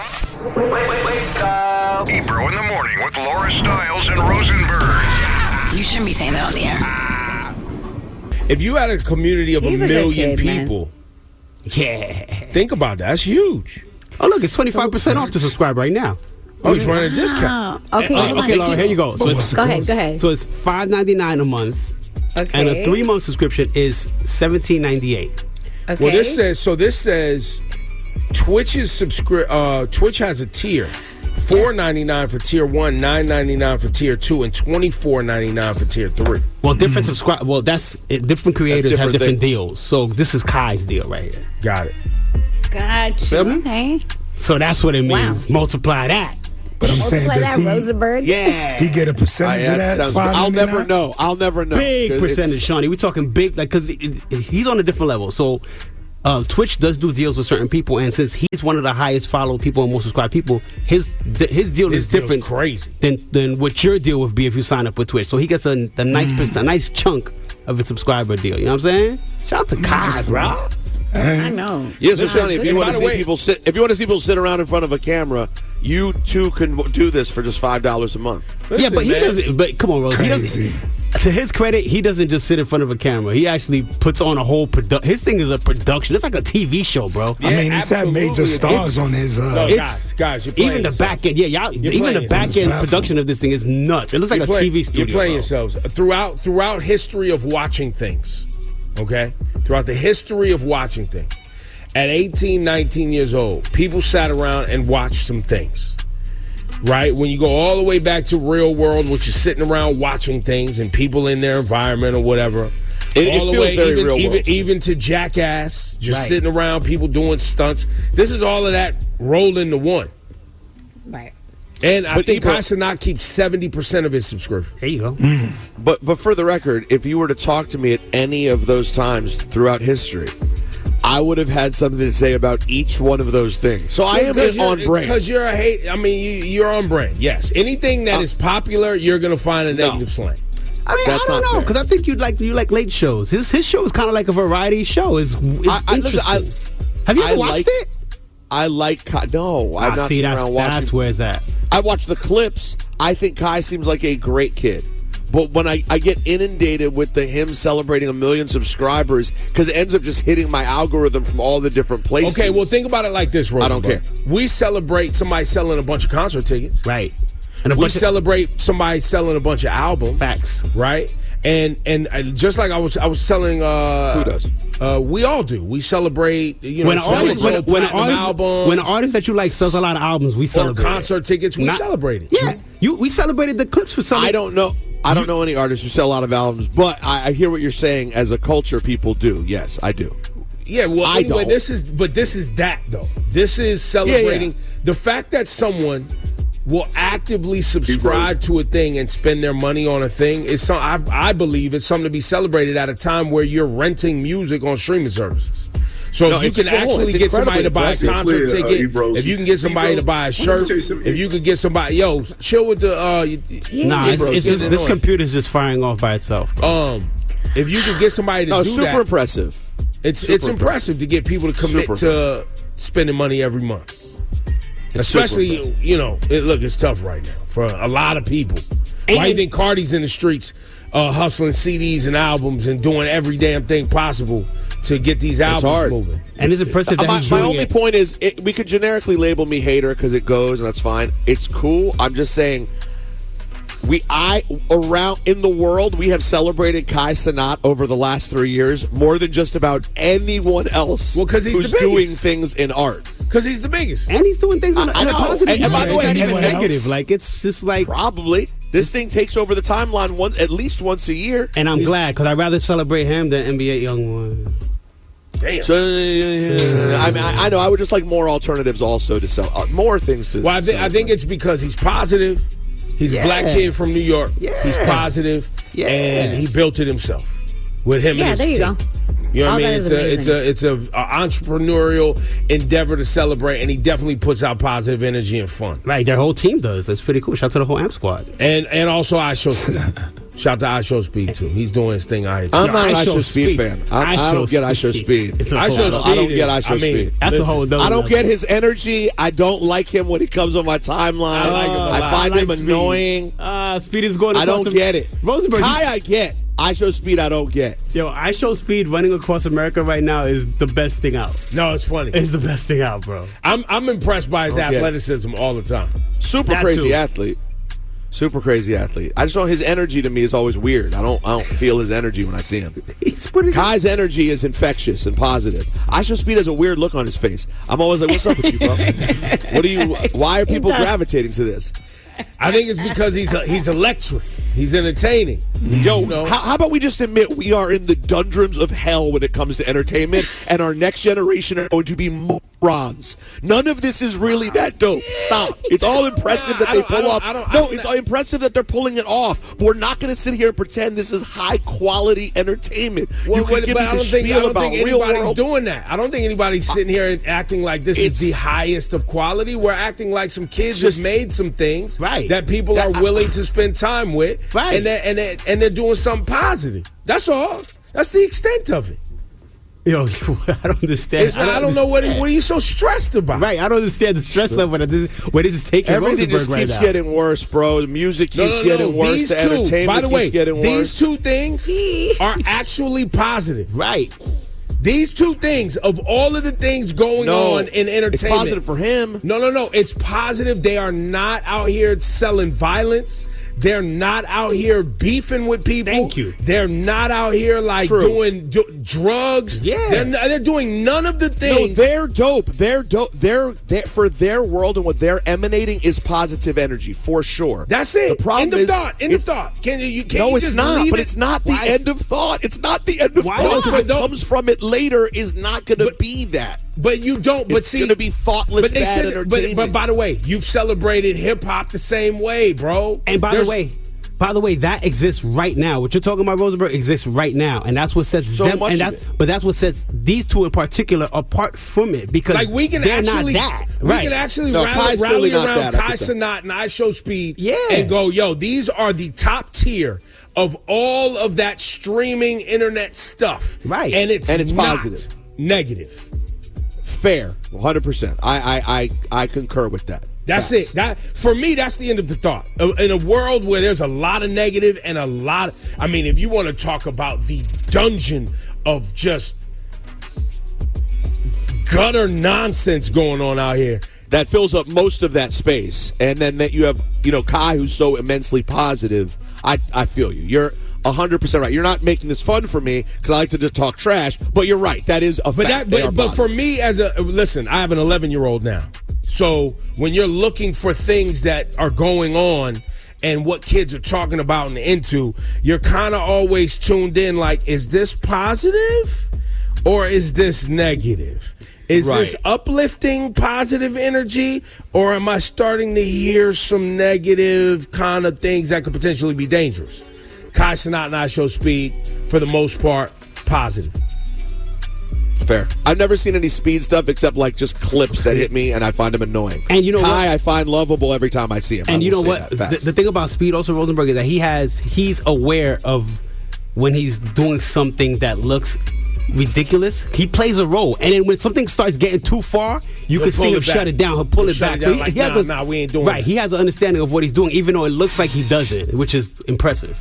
Wake up. Ebro in the morning with Laura Stiles and Rosenberg. You shouldn't be saying that on the air. If you had a community of He's a a good million kid, man. people, think about that. That's huge. Oh, look, it's 25% off to subscribe right now. Oh, he's running a discount. Okay, Okay, Laura, here you go. So it's, Go ahead. So it's $5.99 a month, Okay. and a 3-month subscription is $17.98. Okay. Well, this says Twitch has a tier. $4.99 for tier 1, $9.99 for tier 2, and $24.99 for tier 3. Well, different subscribe. Well, that's it, different creators That's have different things. deals. So this is Kai's deal right here. Got it. Gotcha. Okay. So that's what it means. Wow. Multiply that. But I'm saying, Play does that, he, Rosenberg. Yeah. he get a percentage of that? I'll never $5.99? know. I'll never know. Big 'Cause percentage, it's- Shawnee. We're talking big, like, because he's on a different level. So Twitch does do deals with certain people, and since he's one of the highest followed people and most subscribed people, his deal is different, crazy, than what your deal would be if you sign up with Twitch. So he gets a nice chunk of a subscriber deal. You know what I'm saying? Shout out to Kai, bro. I know. Yeah, so Shawnee, if you want to see way- people sit around in front of a camera, you too can do this for just $5 a month. Yeah, but he man. doesn't. But come on, Rose. He Crazy. doesn't. To his credit, he doesn't just sit in front of a camera. He actually puts on a whole production. His thing is a production. It's like a TV show, bro. I mean, he's had major absolutely. stars on his. No, It's guys, you're playing even the yourself. back end. Yeah, y'all. You're Even the playing back end yourself. production of this thing is nuts. It looks like a TV studio. You're playing bro. yourselves throughout history of watching things. Okay, throughout the history of watching things. At 18, 19 years old, people sat around and watched some things. Right? When you go all the way back to real world, which is sitting around watching things and people in their environment or whatever. It all the feels way, very real world. even to Jackass, just Right. sitting around, people doing stunts. This is all of that rolled into one. Right. And I But think Ebro- Kai Cenat keeps 70% of his subscription. There you go. But for the record, if you were to talk to me at any of those times throughout history, I would have had something to say about each one of those things. So I am on brand. Because you're a hate. I mean, you're on brand. Yes. Anything that is popular, you're going to find a negative slant. I mean, That's I don't not know, fair. because I think you like late shows. His show is kind of like a variety show. It's listen, interesting. Have you ever watched it? I like Kai. No, I'm not see, sitting that's around watching. that's where it's at. I watch the clips. I think Kai seems like a great kid. But when I get inundated with him celebrating 1 million subscribers, because it ends up just hitting my algorithm from all the different places. Okay, well, think about it like this, Rosenberg. I don't care. We celebrate somebody selling a bunch of concert tickets. Right. And a We bunch of celebrate somebody selling a bunch of albums. facts. Right? And just like I was selling. Who does? We all do. We celebrate. You know, When an selling artist, when albums, an artist that you like sells a lot of albums, we or celebrate. concert tickets, we Not- celebrate it. Yeah, we celebrated the clips for selling. I don't know. I don't know any artists who sell a lot of albums, but I hear what you're saying. As a culture, people do. Yes, I do. Yeah, well, I anyway, don't. this is that though. This is celebrating Yeah. the fact that someone will actively subscribe to a thing and spend their money on a thing is I believe it's something to be celebrated at a time where you're renting music on streaming services. So No, if you it's can cool. actually It's get somebody incredibly to buy a impressive. concert ticket, Ebros. if you can get somebody to buy a Ebros, let me shirt, tell you something. if you could get somebody, chill with the Nah, Ebros, it's get just, it this on. computer's just firing off by itself. Bro. If you could get somebody to No, do super that, impressive. it's impressive to get people to commit Super to spending money every month. Especially, it's tough right now for a lot of people. Why do you think Cardi's in the streets hustling CDs and albums and doing every damn thing possible to get these albums hard. moving? And it's impressive that he's My doing only it. point is, we could generically label me hater because it goes, and that's fine. It's cool. I'm just saying, around in the world, we have celebrated Kai Cenat over the last 3 years more than just about anyone else. Well, 'cause he's who's the biggest. doing things in art. Because he's the biggest. And he's doing things on I a know. positive. And by the way, it's not even anyone negative. else? Like, it's just like. Probably this thing takes over the timeline at least once a year. And I'm glad, because I'd rather celebrate him than NBA Youngboy. Damn. So I mean, I know I would just like more alternatives also to sell, more things to. Well, I think celebrate. it's because he's positive. He's a black kid from New York. Yeah. He's positive, Yeah. and he built it himself with him Yeah, and his there you team. go. You know what All I mean? that is It's a entrepreneurial endeavor to celebrate, and he definitely puts out positive energy and fun. Right, their whole team does. That's pretty cool. Shout out to the whole AMP squad. And also IShowSpeed. Shout out to IShowSpeed too. He's doing his thing out here. I'm not an IShowSpeed. IShowSpeed fan. I don't get IShowSpeed. It's a whole IShowSpeed other- I don't get is- IShowSpeed. That's a whole other I don't level. get his energy. I don't like him when he comes on my timeline. I like him a lot. I find I like him Speed. annoying. Speed is going. I across don't get it. Rosenberg. Kai, I get. IShowSpeed, I don't get. Yo, IShowSpeed running across America right now is the best thing out. No, it's funny. It's the best thing out, bro. I'm impressed by his I don't get it. athleticism all the time. Super That crazy too. athlete. Super crazy athlete. I just know his energy to me is always weird. I don't feel his energy when I see him. He's pretty good. Kai's energy is infectious and positive. IShowSpeed has a weird look on his face. I'm always like, "What's up with you, bro? What are you? Why are people gravitating to this?" I think it's because he's electric. He's entertaining. Yo, You know? how about we just admit we are in the doldrums of hell when it comes to entertainment, and our next generation are going to be morons. None of this is really that dope. Stop. It's all impressive that they pull off. It's all impressive that they're pulling it off. But we're not going to sit here and pretend this is high quality entertainment. You can give me the spiel about real anybody's world. doing that. I don't think anybody's sitting here and acting like this is the highest of quality. We're acting like some kids Just- have made some things Right. that people are willing to spend time with, Right. and they're doing something positive. That's all. That's the extent of it. Yo, I don't understand. I don't know what are you so stressed about. Right, I don't understand the stress level that where this is taking Everything Rosenberg just right keeps now. getting worse, bro. The music keeps getting worse. These The two, entertainment by the way, keeps getting worse. these two things are actually positive. Right. These two things, of all of the things going on in entertainment, it's positive for him. No. It's positive. They are not out here selling violence. They're not out here beefing with people. Thank you. They're not out here like True. doing drugs. Yeah. They're doing none of the No, things. they're dope. They're dope. They're for their world, and what they're emanating is positive energy for sure. That's it. The problem End of is, thought. End of it's- thought. Can you No, it's just not. leave But it? it's not the Why- end of thought. It's not the end of Why thought. not? What But comes from it later is not going to be that. But you don't. But It's see, going to be thoughtless, but they bad said, entertainment. but by the way, you've celebrated hip hop the same way, bro. And by the way, that exists right now. What you're talking about, Rosenberg, exists right now, and that's what sets So them. much And of that's, it. but that's what sets these two in particular apart from it because like we can they're actually, not that. we Right. can actually No, Kai's rally clearly not around that, I Kai can tell. Cenat and IShowSpeed, Yeah. and go, yo, these are the top tier of all of that streaming internet stuff, Right. And it's not positive. negative. Fair, 100%. I concur with that. That's Facts. it. That for me, that's the end of the thought. In a world where there's a lot of negative and a lot, I mean, if you want to talk about the dungeon of just gutter nonsense going on out here, That fills up most of that space, and then that you have, Kai, who's so immensely positive. I feel you. You're 100% right. You're not making this fun for me because I like to just talk trash. But you're right. That is a fact. They are but for positive. me, listen, I have an 11-year-old now. So when you're looking for things that are going on and what kids are talking about and into, you're kind of always tuned in. Like, is this positive or is this negative? Is this Right. uplifting positive energy, or am I starting to hear some negative kind of things that could potentially be dangerous? Kai Cenat and IShowSpeed, for the most part, positive. Fair. I've never seen any speed stuff except like just clips that hit me, and I find them annoying. And you know Kai, what? I find lovable every time I see him. And I you know will say what? that fast. The thing about Speed also Rosenberg is that he's aware of when he's doing something that looks ridiculous. He plays a role, and then when something starts getting too far, you He'll can see pull him it back. shut it down. He'll pull He'll it shut back. it down So like, has nah, we ain't doing right. that. He has an understanding of what he's doing, even though it looks like he doesn't, which is impressive.